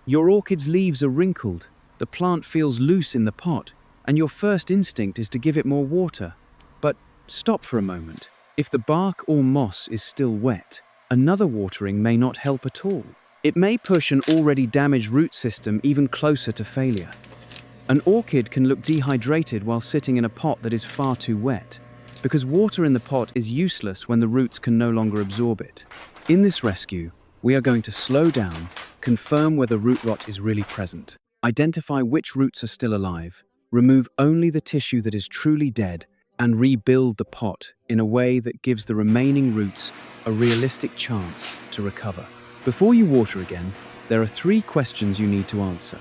Your orchid's leaves are wrinkled, the plant feels loose in the pot, and your first instinct is to give it more water. But stop for a moment. If the bark or moss is still wet, another watering may not help at all. It may push an already damaged root system even closer to failure. An orchid can look dehydrated while sitting in a pot that is far too wet, because water in the pot is useless when the roots can no longer absorb it. In this rescue, we are going to slow down, confirm whether root rot is really present, identify which roots are still alive, remove only the tissue that is truly dead, and rebuild the pot in a way that gives the remaining roots a realistic chance to recover. Before you water again, there are 3 questions you need to answer.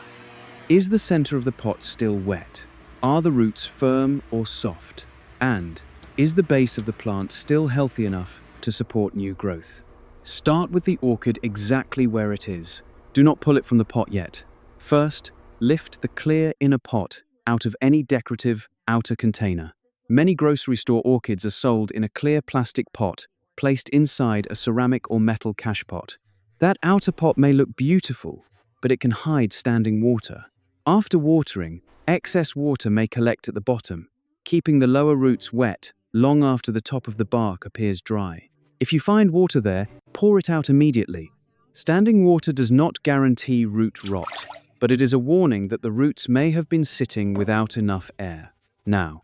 Is the center of the pot still wet? Are the roots firm or soft? And is the base of the plant still healthy enough to support new growth? Start with the orchid exactly where it is. Do not pull it from the pot yet. First, lift the clear inner pot out of any decorative outer container. Many grocery store orchids are sold in a clear plastic pot placed inside a ceramic or metal cache pot. That outer pot may look beautiful, but it can hide standing water. After watering, excess water may collect at the bottom, keeping the lower roots wet long after the top of the bark appears dry. If you find water there, pour it out immediately. Standing water does not guarantee root rot, but it is a warning that the roots may have been sitting without enough air. Now,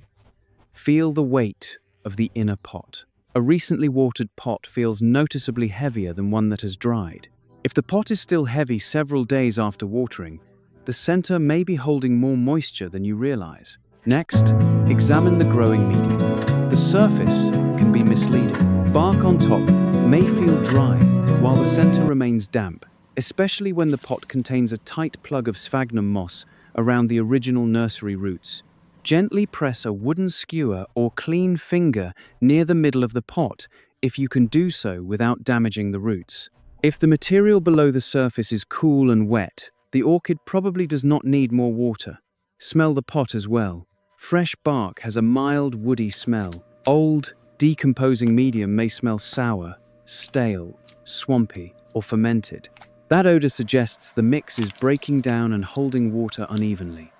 feel the weight of the inner pot. A recently watered pot feels noticeably heavier than one that has dried. If the pot is still heavy several days after watering, the center may be holding more moisture than you realize. Next, examine the growing medium. The surface can be misleading. Bark on top may feel dry, while the center remains damp, especially when the pot contains a tight plug of sphagnum moss around the original nursery roots. Gently press a wooden skewer or clean finger near the middle of the pot if you can do so without damaging the roots. If the material below the surface is cool and wet, the orchid probably does not need more water. Smell the pot as well. Fresh bark has a mild woody smell. Old, decomposing medium may smell sour, stale, swampy, or fermented. That odor suggests the mix is breaking down and holding water unevenly.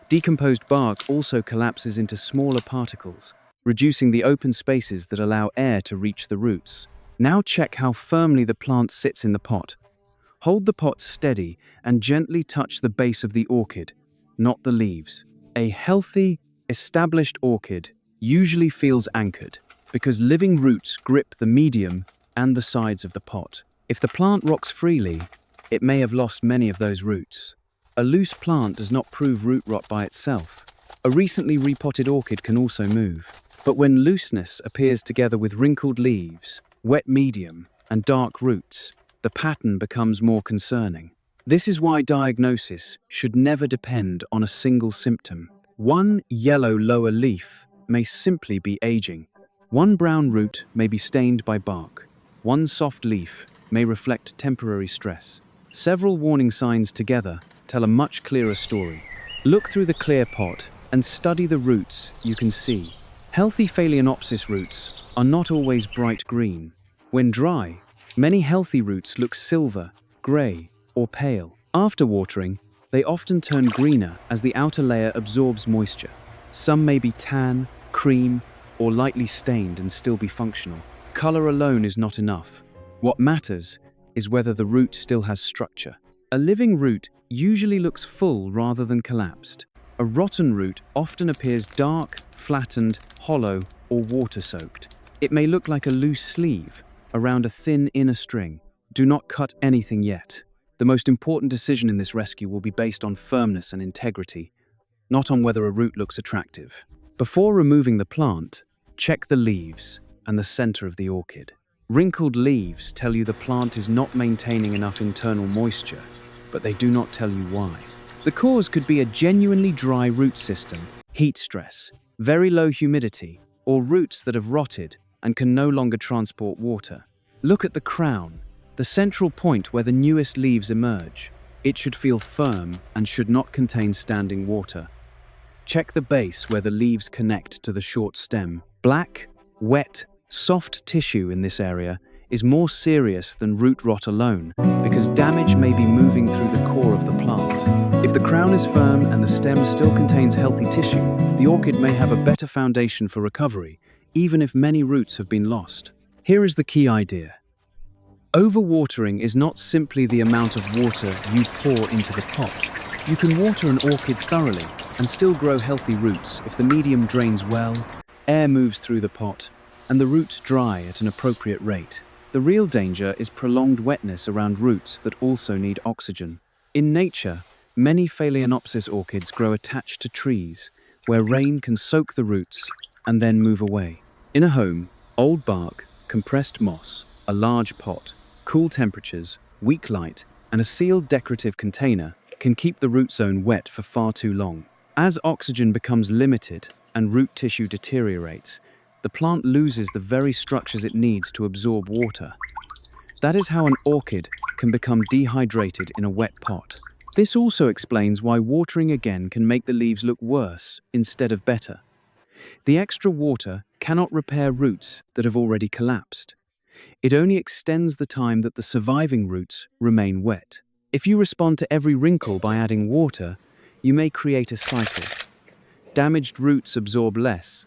Decomposed bark also collapses into smaller particles, reducing the open spaces that allow air to reach the roots. Now check how firmly the plant sits in the pot. Hold the pot steady and gently touch the base of the orchid, not the leaves. A healthy, established orchid usually feels anchored because living roots grip the medium and the sides of the pot. If the plant rocks freely, it may have lost many of those roots. A loose plant does not prove root rot by itself. A recently repotted orchid can also move. But when looseness appears together with wrinkled leaves, wet medium, and dark roots, the pattern becomes more concerning. This is why diagnosis should never depend on a single symptom. One yellow lower leaf may simply be aging. One brown root may be stained by bark. One soft leaf may reflect temporary stress. Several warning signs together tell a much clearer story. Look through the clear pot and study the roots you can see. Healthy Phalaenopsis roots are not always bright green. When dry, many healthy roots look silver, grey, or pale. After watering, they often turn greener as the outer layer absorbs moisture. Some may be tan, cream, or lightly stained and still be functional. Color alone is not enough. What matters is whether the root still has structure. A living root usually looks full rather than collapsed. A rotten root often appears dark, flattened, hollow, or water-soaked. It may look like a loose sleeve around a thin inner string. Do not cut anything yet. The most important decision in this rescue will be based on firmness and integrity, not on whether a root looks attractive. Before removing the plant, check the leaves and the center of the orchid. Wrinkled leaves tell you the plant is not maintaining enough internal moisture, but they do not tell you why. The cause could be a genuinely dry root system, heat stress, very low humidity, or roots that have rotted and can no longer transport water. Look at the crown, the central point where the newest leaves emerge. It should feel firm and should not contain standing water. Check the base where the leaves connect to the short stem. Black, wet, soft tissue in this area is more serious than root rot alone because damage may be moving through the core of If the crown is firm and the stem still contains healthy tissue, the orchid may have a better foundation for recovery, even if many roots have been lost. Here is the key idea. Overwatering is not simply the amount of water you pour into the pot. You can water an orchid thoroughly and still grow healthy roots if the medium drains well, air moves through the pot, and the roots dry at an appropriate rate. The real danger is prolonged wetness around roots that also need oxygen. In nature, many Phalaenopsis orchids grow attached to trees, where rain can soak the roots and then move away. In a home, old bark, compressed moss, a large pot, cool temperatures, weak light, and a sealed decorative container can keep the root zone wet for far too long. As oxygen becomes limited and root tissue deteriorates, the plant loses the very structures it needs to absorb water. That is how an orchid can become dehydrated in a wet pot. This also explains why watering again can make the leaves look worse instead of better. The extra water cannot repair roots that have already collapsed. It only extends the time that the surviving roots remain wet. If you respond to every wrinkle by adding water, you may create a cycle. Damaged roots absorb less,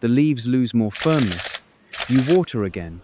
the leaves lose more firmness, you water again,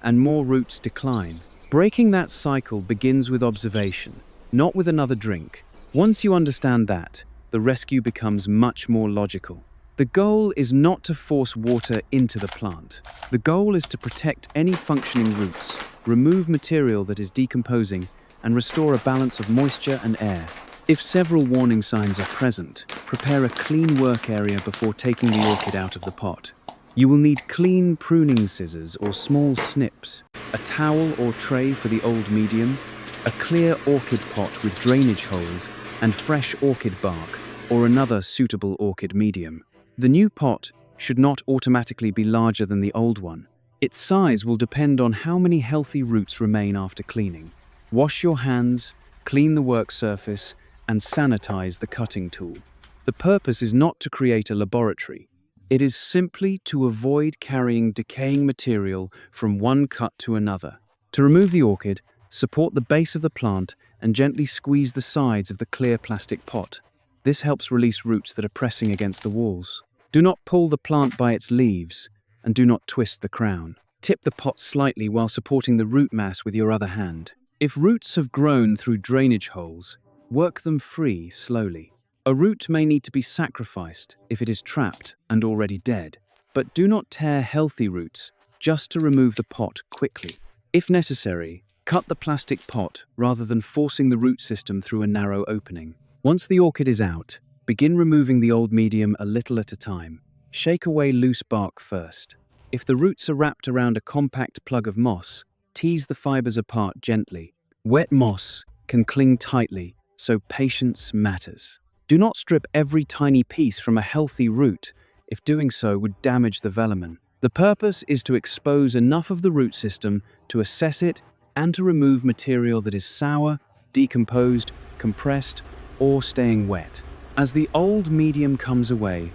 and more roots decline. Breaking that cycle begins with observation, not with another drink. Once you understand that, the rescue becomes much more logical. The goal is not to force water into the plant. The goal is to protect any functioning roots, remove material that is decomposing, and restore a balance of moisture and air. If several warning signs are present, prepare a clean work area before taking the orchid out of the pot. You will need clean pruning scissors or small snips, a towel or tray for the old medium, a clear orchid pot with drainage holes, and fresh orchid bark or another suitable orchid medium. The new pot should not automatically be larger than the old one. Its size will depend on how many healthy roots remain after cleaning. Wash your hands, clean the work surface, and sanitize the cutting tool. The purpose is not to create a laboratory. It is simply to avoid carrying decaying material from one cut to another. To remove the orchid, support the base of the plant and gently squeeze the sides of the clear plastic pot. This helps release roots that are pressing against the walls. Do not pull the plant by its leaves, and do not twist the crown. Tip the pot slightly while supporting the root mass with your other hand. If roots have grown through drainage holes, work them free slowly. A root may need to be sacrificed if it is trapped and already dead, but do not tear healthy roots just to remove the pot quickly. If necessary, cut the plastic pot rather than forcing the root system through a narrow opening. Once the orchid is out, begin removing the old medium a little at a time. Shake away loose bark first. If the roots are wrapped around a compact plug of moss, tease the fibers apart gently. Wet moss can cling tightly, so patience matters. Do not strip every tiny piece from a healthy root, if doing so would damage the velamen. The purpose is to expose enough of the root system to assess it and to remove material that is sour, decomposed, compressed, or staying wet. As the old medium comes away,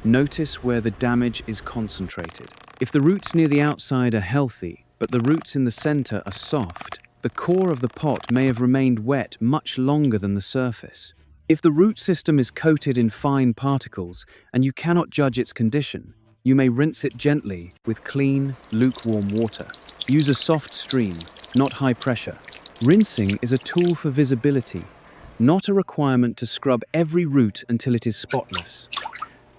notice where the damage is concentrated. If the roots near the outside are healthy, but the roots in the center are soft, the core of the pot may have remained wet much longer than the surface. If the root system is coated in fine particles and you cannot judge its condition, you may rinse it gently with clean, lukewarm water. Use a soft stream, not high pressure. Rinsing is a tool for visibility, not a requirement to scrub every root until it is spotless.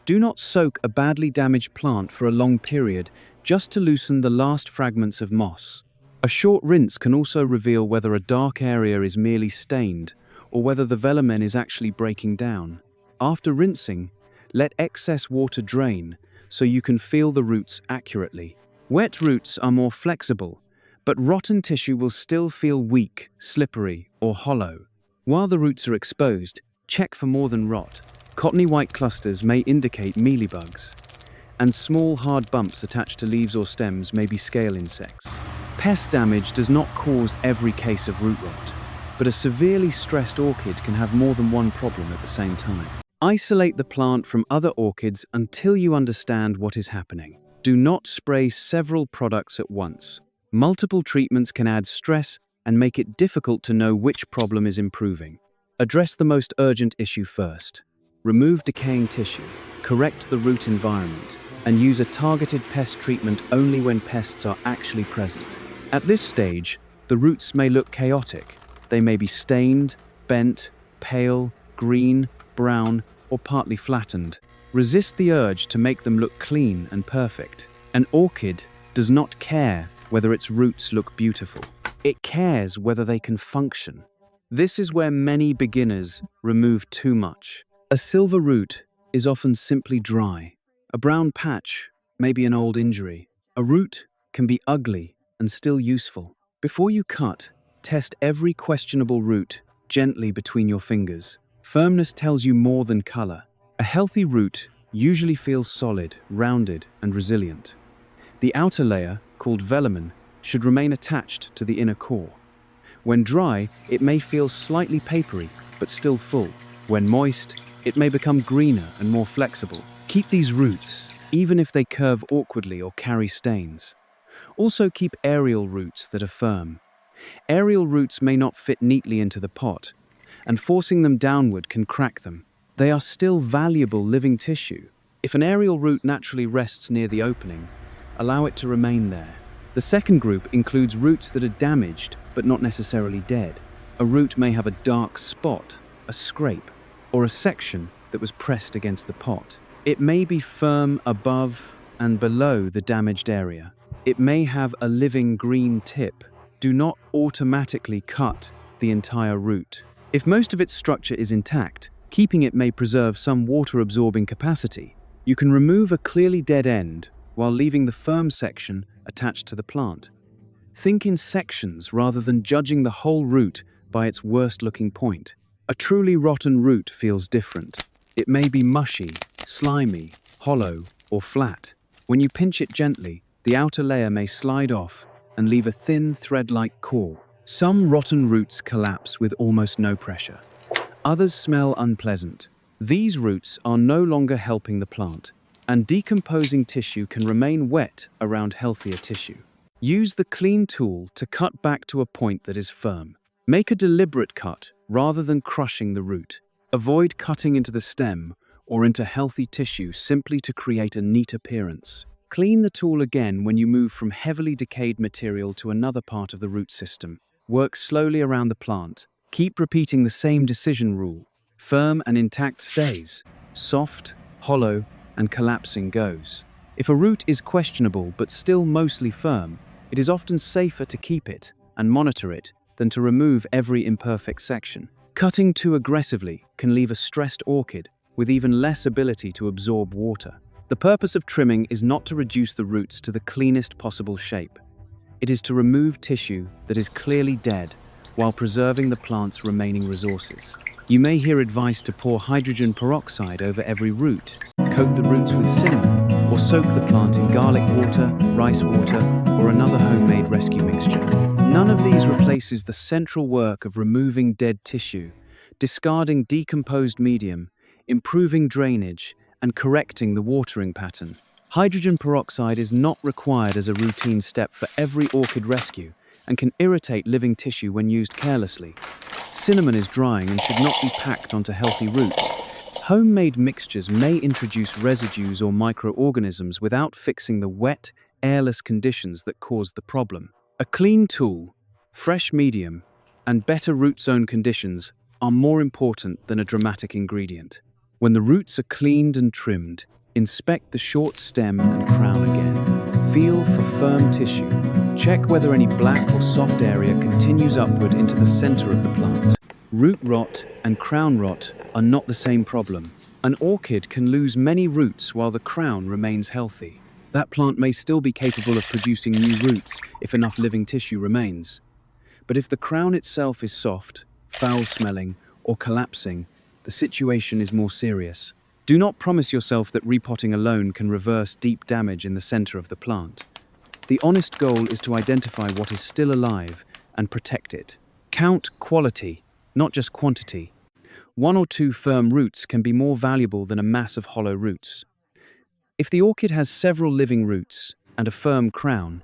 Do not soak a badly damaged plant for a long period just to loosen the last fragments of moss. A short rinse can also reveal whether a dark area is merely stained or whether the velamen is actually breaking down. After rinsing, let excess water drain so you can feel the roots accurately. Wet roots are more flexible, but rotten tissue will still feel weak, slippery, or hollow. While the roots are exposed, check for more than rot. Cottony white clusters may indicate mealybugs, and small hard bumps attached to leaves or stems may be scale insects. Pest damage does not cause every case of root rot, but a severely stressed orchid can have more than one problem at the same time. Isolate the plant from other orchids until you understand what is happening. Do not spray several products at once. Multiple treatments can add stress and make it difficult to know which problem is improving. Address the most urgent issue first. Remove decaying tissue, correct the root environment, and use a targeted pest treatment only when pests are actually present. At this stage, the roots may look chaotic. They may be stained, bent, pale, green, brown, or partly flattened. Resist the urge to make them look clean and perfect. An orchid does not care whether its roots look beautiful. It cares whether they can function. This is where many beginners remove too much. A silver root is often simply dry. A brown patch may be an old injury. A root can be ugly and still useful. Before you cut, test every questionable root gently between your fingers. Firmness tells you more than color. A healthy root usually feels solid, rounded, and resilient. The outer layer, called velamen, should remain attached to the inner core. When dry, it may feel slightly papery, but still full. When moist, it may become greener and more flexible. Keep these roots, even if they curve awkwardly or carry stains. Also keep aerial roots that are firm. Aerial roots may not fit neatly into the pot, and forcing them downward can crack them. They are still valuable living tissue. If an aerial root naturally rests near the opening, allow it to remain there. The second group includes roots that are damaged, but not necessarily dead. A root may have a dark spot, a scrape, or a section that was pressed against the pot. It may be firm above and below the damaged area. It may have a living green tip. Do not automatically cut the entire root. If most of its structure is intact, keeping it may preserve some water-absorbing capacity. You can remove a clearly dead end while leaving the firm section attached to the plant. Think in sections rather than judging the whole root by its worst-looking point. A truly rotten root feels different. It may be mushy, slimy, hollow, or flat. When you pinch it gently, the outer layer may slide off and leave a thin, thread-like core. Some rotten roots collapse with almost no pressure. Others smell unpleasant. These roots are no longer helping the plant, and decomposing tissue can remain wet around healthier tissue. Use the clean tool to cut back to a point that is firm. Make a deliberate cut rather than crushing the root. Avoid cutting into the stem or into healthy tissue simply to create a neat appearance. Clean the tool again when you move from heavily decayed material to another part of the root system. Work slowly around the plant. Keep repeating the same decision rule. Firm and intact stays. Soft, hollow, and collapsing goes. If a root is questionable but still mostly firm, it is often safer to keep it and monitor it than to remove every imperfect section. Cutting too aggressively can leave a stressed orchid with even less ability to absorb water. The purpose of trimming is not to reduce the roots to the cleanest possible shape. It is to remove tissue that is clearly dead while preserving the plant's remaining resources. You may hear advice to pour hydrogen peroxide over every root, coat the roots with cinnamon, or soak the plant in garlic water, rice water, or another homemade rescue mixture. None of these replaces the central work of removing dead tissue, discarding decomposed medium, improving drainage, and correcting the watering pattern. Hydrogen peroxide is not required as a routine step for every orchid rescue and can irritate living tissue when used carelessly. Cinnamon is drying and should not be packed onto healthy roots. Homemade mixtures may introduce residues or microorganisms without fixing the wet, airless conditions that caused the problem. A clean tool, fresh medium, and better root zone conditions are more important than a dramatic ingredient. When the roots are cleaned and trimmed, inspect the short stem and crown again. Feel for firm tissue. Check whether any black or soft area continues upward into the center of the plant. Root rot and crown rot are not the same problem. An orchid can lose many roots while the crown remains healthy. That plant may still be capable of producing new roots if enough living tissue remains. But if the crown itself is soft, foul-smelling, or collapsing, the situation is more serious. Do not promise yourself that repotting alone can reverse deep damage in the center of the plant. The honest goal is to identify what is still alive and protect it. Count quality, not just quantity. 1 or 2 firm roots can be more valuable than a mass of hollow roots. If the orchid has several living roots and a firm crown,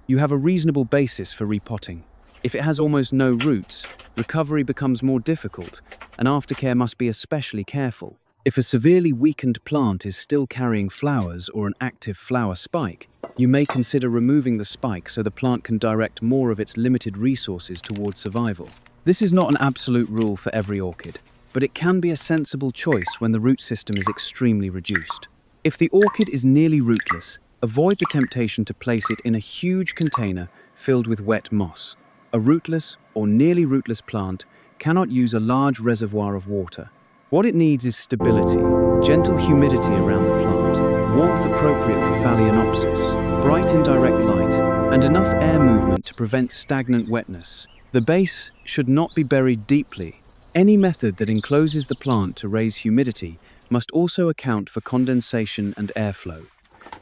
you have a reasonable basis for repotting. If it has almost no roots, recovery becomes more difficult and aftercare must be especially careful. If a severely weakened plant is still carrying flowers or an active flower spike, you may consider removing the spike so the plant can direct more of its limited resources towards survival. This is not an absolute rule for every orchid, but it can be a sensible choice when the root system is extremely reduced. If the orchid is nearly rootless, avoid the temptation to place it in a huge container filled with wet moss. A rootless or nearly rootless plant cannot use a large reservoir of water. What it needs is stability, gentle humidity around the plant, warmth appropriate for Phalaenopsis, bright indirect light, and enough air movement to prevent stagnant wetness. The base should not be buried deeply. Any method that encloses the plant to raise humidity must also account for condensation and airflow,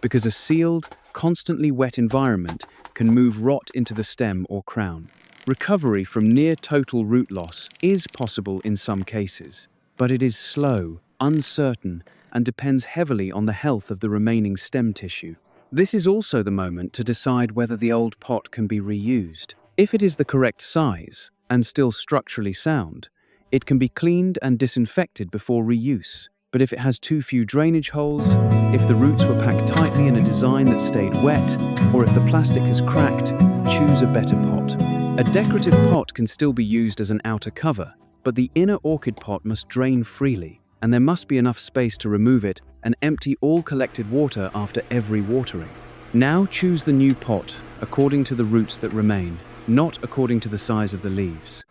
because a sealed, constantly wet environment can move rot into the stem or crown. Recovery from near total root loss is possible in some cases, but it is slow, uncertain, and depends heavily on the health of the remaining stem tissue. This is also the moment to decide whether the old pot can be reused. If it is the correct size and still structurally sound, it can be cleaned and disinfected before reuse. But if it has too few drainage holes, if the roots were packed tightly in a design that stayed wet, or if the plastic has cracked, choose a better pot. A decorative pot can still be used as an outer cover, but the inner orchid pot must drain freely, and there must be enough space to remove it and empty all collected water after every watering. Now choose the new pot according to the roots that remain, not according to the size of the leaves.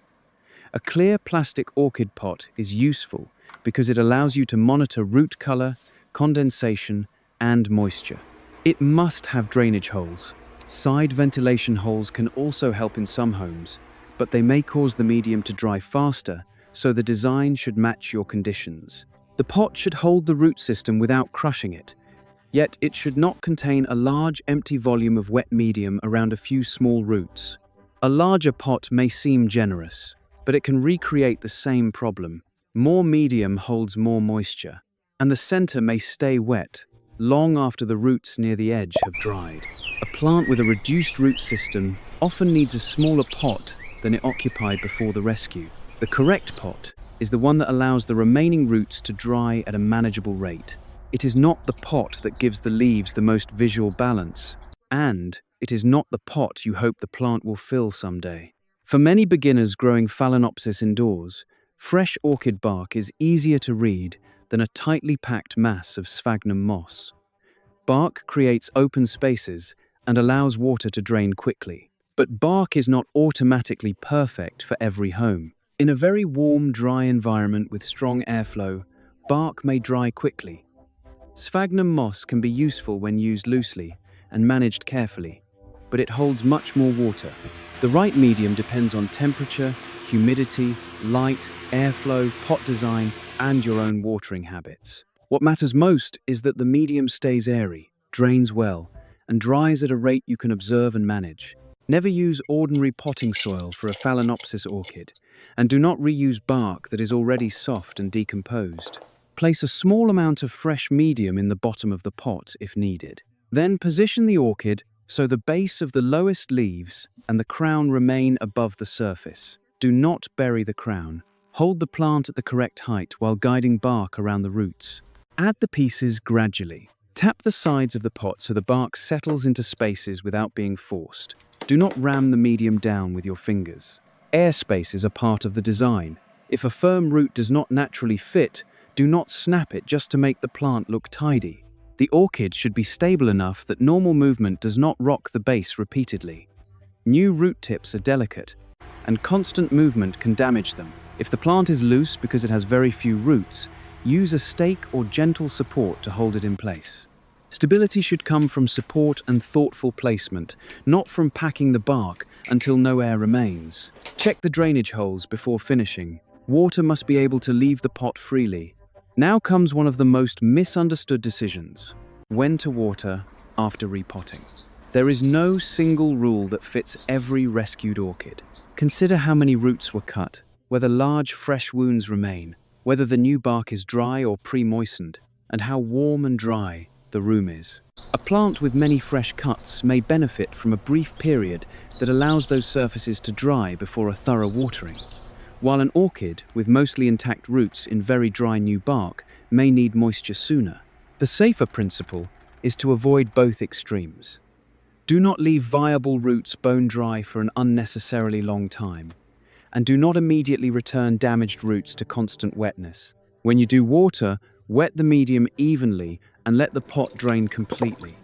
A clear plastic orchid pot is useful because it allows you to monitor root color, condensation, and moisture. It must have drainage holes. Side ventilation holes can also help in some homes, but they may cause the medium to dry faster, so the design should match your conditions. The pot should hold the root system without crushing it, yet it should not contain a large empty volume of wet medium around a few small roots. A larger pot may seem generous, but it can recreate the same problem. More medium holds more moisture, and the center may stay wet long after the roots near the edge have dried. A plant with a reduced root system often needs a smaller pot than it occupied before the rescue. The correct pot is the one that allows the remaining roots to dry at a manageable rate. It is not the pot that gives the leaves the most visual balance, and it is not the pot you hope the plant will fill someday. For many beginners growing Phalaenopsis indoors, fresh orchid bark is easier to read than a tightly packed mass of sphagnum moss. Bark creates open spaces and allows water to drain quickly. But bark is not automatically perfect for every home. In a very warm, dry environment with strong airflow, bark may dry quickly. Sphagnum moss can be useful when used loosely and managed carefully, but it holds much more water. The right medium depends on temperature, humidity, light, airflow, pot design, and your own watering habits. What matters most is that the medium stays airy, drains well, and dries at a rate you can observe and manage. Never use ordinary potting soil for a Phalaenopsis orchid, and do not reuse bark that is already soft and decomposed. Place a small amount of fresh medium in the bottom of the pot if needed. Then position the orchid so the base of the lowest leaves and the crown remain above the surface. Do not bury the crown. Hold the plant at the correct height while guiding bark around the roots. Add the pieces gradually. Tap the sides of the pot so the bark settles into spaces without being forced. Do not ram the medium down with your fingers. Air spaces are part of the design. If a firm root does not naturally fit, do not snap it just to make the plant look tidy. The orchid should be stable enough that normal movement does not rock the base repeatedly. New root tips are delicate, and constant movement can damage them. If the plant is loose because it has very few roots, use a stake or gentle support to hold it in place. Stability should come from support and thoughtful placement, not from packing the bark until no air remains. Check the drainage holes before finishing. Water must be able to leave the pot freely. Now comes one of the most misunderstood decisions: when to water after repotting. There is no single rule that fits every rescued orchid. Consider how many roots were cut, whether large fresh wounds remain, whether the new bark is dry or pre-moistened, and how warm and dry the room is. A plant with many fresh cuts may benefit from a brief period that allows those surfaces to dry before a thorough watering. while an orchid with mostly intact roots in very dry new bark may need moisture sooner. The safer principle is to avoid both extremes. Do not leave viable roots bone dry for an unnecessarily long time, and do not immediately return damaged roots to constant wetness. When you do water, wet the medium evenly and let the pot drain completely.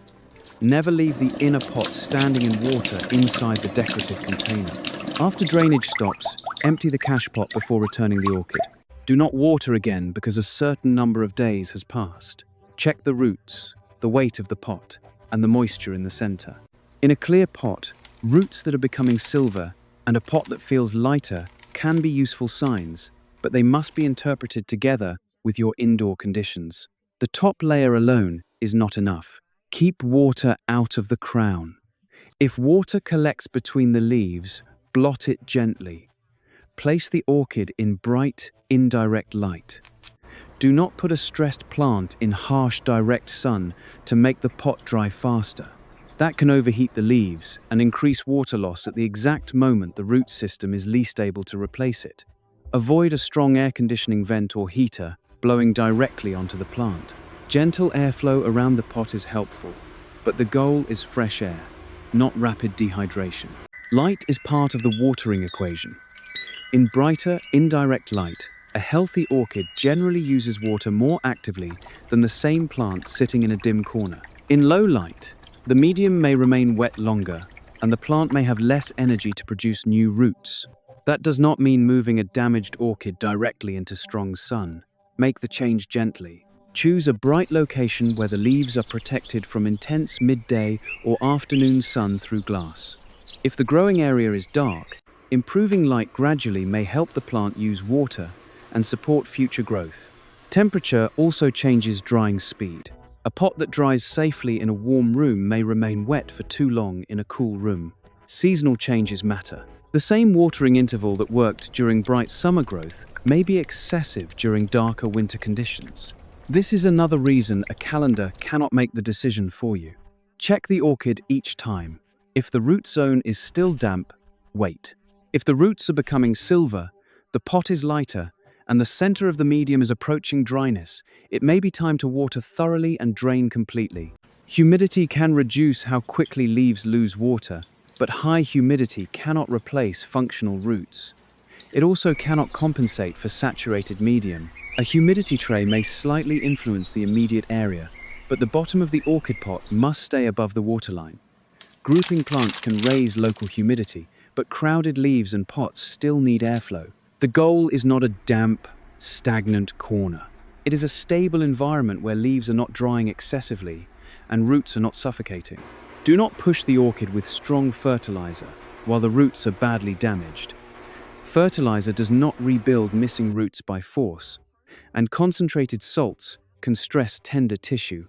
Never leave the inner pot standing in water inside the decorative container. After drainage stops, empty the cache pot before returning the orchid. Do not water again because a certain number of days has passed. Check the roots, the weight of the pot, and the moisture in the center. In a clear pot, roots that are becoming silver and a pot that feels lighter can be useful signs, but they must be interpreted together with your indoor conditions. The top layer alone is not enough. Keep water out of the crown. If water collects between the leaves, blot it gently. Place the orchid in bright, indirect light. Do not put a stressed plant in harsh, direct sun to make the pot dry faster. That can overheat the leaves and increase water loss at the exact moment the root system is least able to replace it. Avoid a strong air conditioning vent or heater blowing directly onto the plant. Gentle airflow around the pot is helpful, but the goal is fresh air, not rapid dehydration. Light is part of the watering equation. In brighter, indirect light, a healthy orchid generally uses water more actively than the same plant sitting in a dim corner. In low light, the medium may remain wet longer, and the plant may have less energy to produce new roots. That does not mean moving a damaged orchid directly into strong sun. Make the change gently. Choose a bright location where the leaves are protected from intense midday or afternoon sun through glass. If the growing area is dark, improving light gradually may help the plant use water and support future growth. Temperature also changes drying speed. A pot that dries safely in a warm room may remain wet for too long in a cool room. Seasonal changes matter. The same watering interval that worked during bright summer growth may be excessive during darker winter conditions. This is another reason a calendar cannot make the decision for you. Check the orchid each time. If the root zone is still damp, wait. If the roots are becoming silver, the pot is lighter, and the center of the medium is approaching dryness, it may be time to water thoroughly and drain completely. Humidity can reduce how quickly leaves lose water, but high humidity cannot replace functional roots. It also cannot compensate for saturated medium. A humidity tray may slightly influence the immediate area, but the bottom of the orchid pot must stay above the waterline. Grouping plants can raise local humidity, but crowded leaves and pots still need airflow. The goal is not a damp, stagnant corner. It is a stable environment where leaves are not drying excessively and roots are not suffocating. Do not push the orchid with strong fertilizer while the roots are badly damaged. Fertilizer does not rebuild missing roots by force, and concentrated salts can stress tender tissue.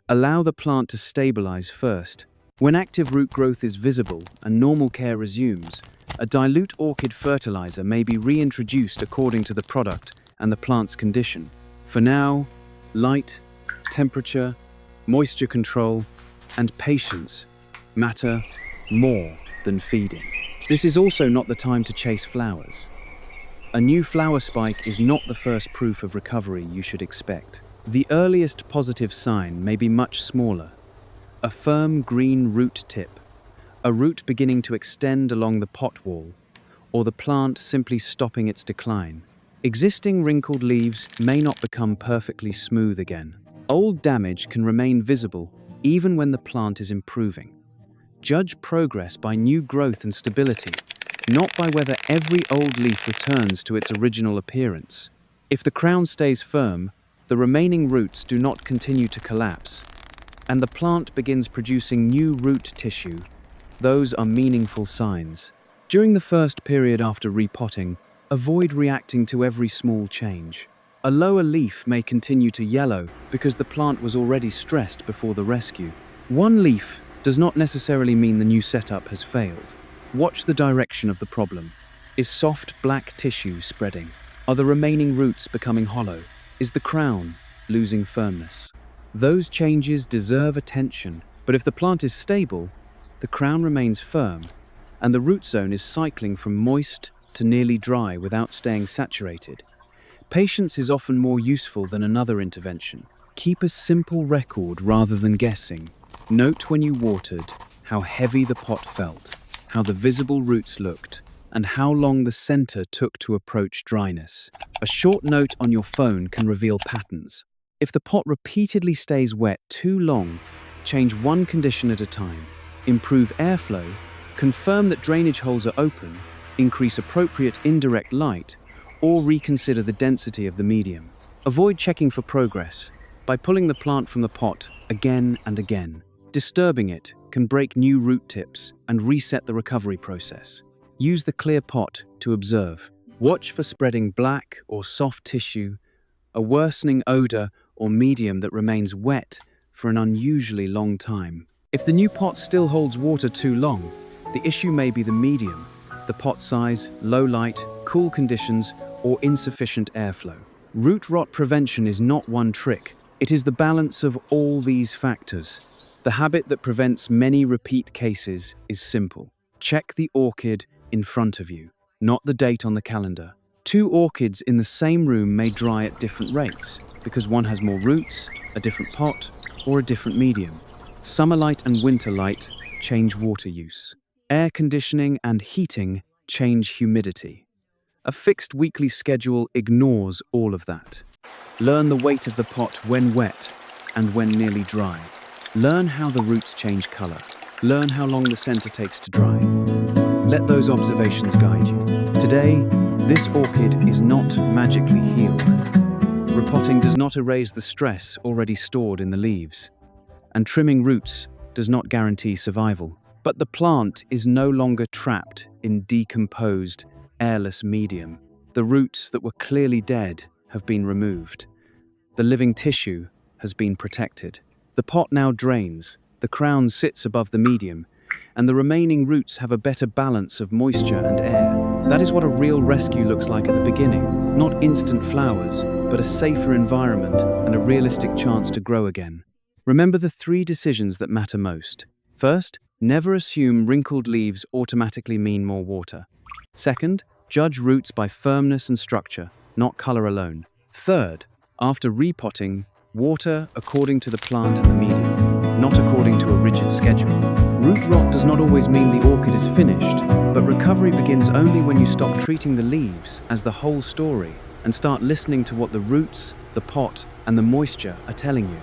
Allow the plant to stabilize first. When active root growth is visible and normal care resumes, a dilute orchid fertilizer may be reintroduced according to the product and the plant's condition. For now, light, temperature, moisture control, and patience matter more than feeding. This is also not the time to chase flowers. A new flower spike is not the first proof of recovery you should expect. The earliest positive sign may be much smaller. A firm green root tip, a root beginning to extend along the pot wall, or the plant simply stopping its decline. Existing wrinkled leaves may not become perfectly smooth again. Old damage can remain visible even when the plant is improving. Judge progress by new growth and stability, not by whether every old leaf returns to its original appearance. If the crown stays firm, the remaining roots do not continue to collapse, and the plant begins producing new root tissue, those are meaningful signs. During the first period after repotting, avoid reacting to every small change. A lower leaf may continue to yellow because the plant was already stressed before the rescue. One leaf does not necessarily mean the new setup has failed. Watch the direction of the problem. Is soft black tissue spreading? Are the remaining roots becoming hollow? Is the crown losing firmness? Those changes deserve attention, but if the plant is stable, the crown remains firm, and the root zone is cycling from moist to nearly dry without staying saturated. Patience is often more useful than another intervention. Keep a simple record rather than guessing. Note when you watered, how heavy the pot felt, how the visible roots looked, and how long the center took to approach dryness. A short note on your phone can reveal patterns. If the pot repeatedly stays wet too long, change one condition at a time. Improve airflow, confirm that drainage holes are open, increase appropriate indirect light, or reconsider the density of the medium. Avoid checking for progress by pulling the plant from the pot again and again. Disturbing it can break new root tips and reset the recovery process. Use the clear pot to observe. Watch for spreading black or soft tissue, a worsening odor, or medium that remains wet for an unusually long time. If the new pot still holds water too long, the issue may be the medium, the pot size, low light, cool conditions, or insufficient airflow. Root rot prevention is not one trick. It is the balance of all these factors. The habit that prevents many repeat cases is simple. Check the orchid in front of you, not the date on the calendar. Two orchids in the same room may dry at different rates because one has more roots, a different pot, or a different medium. Summer light and winter light change water use. Air conditioning and heating change humidity. A fixed weekly schedule ignores all of that. Learn the weight of the pot when wet and when nearly dry. Learn how the roots change color. Learn how long the center takes to dry. Let those observations guide you. Today, this orchid is not magically healed. Repotting does not erase the stress already stored in the leaves, and trimming roots does not guarantee survival. But the plant is no longer trapped in decomposed, airless medium. The roots that were clearly dead have been removed. The living tissue has been protected. The pot now drains, the crown sits above the medium, and the remaining roots have a better balance of moisture and air. That is what a real rescue looks like at the beginning. Not instant flowers, but a safer environment and a realistic chance to grow again. Remember the 3 decisions that matter most. First, never assume wrinkled leaves automatically mean more water. Second, judge roots by firmness and structure, not color alone. Third, after repotting, water according to the plant and the medium, not according to a rigid schedule. Root rot does not always mean the orchid is finished, but recovery begins only when you stop treating the leaves as the whole story and start listening to what the roots, the pot, and the moisture are telling you.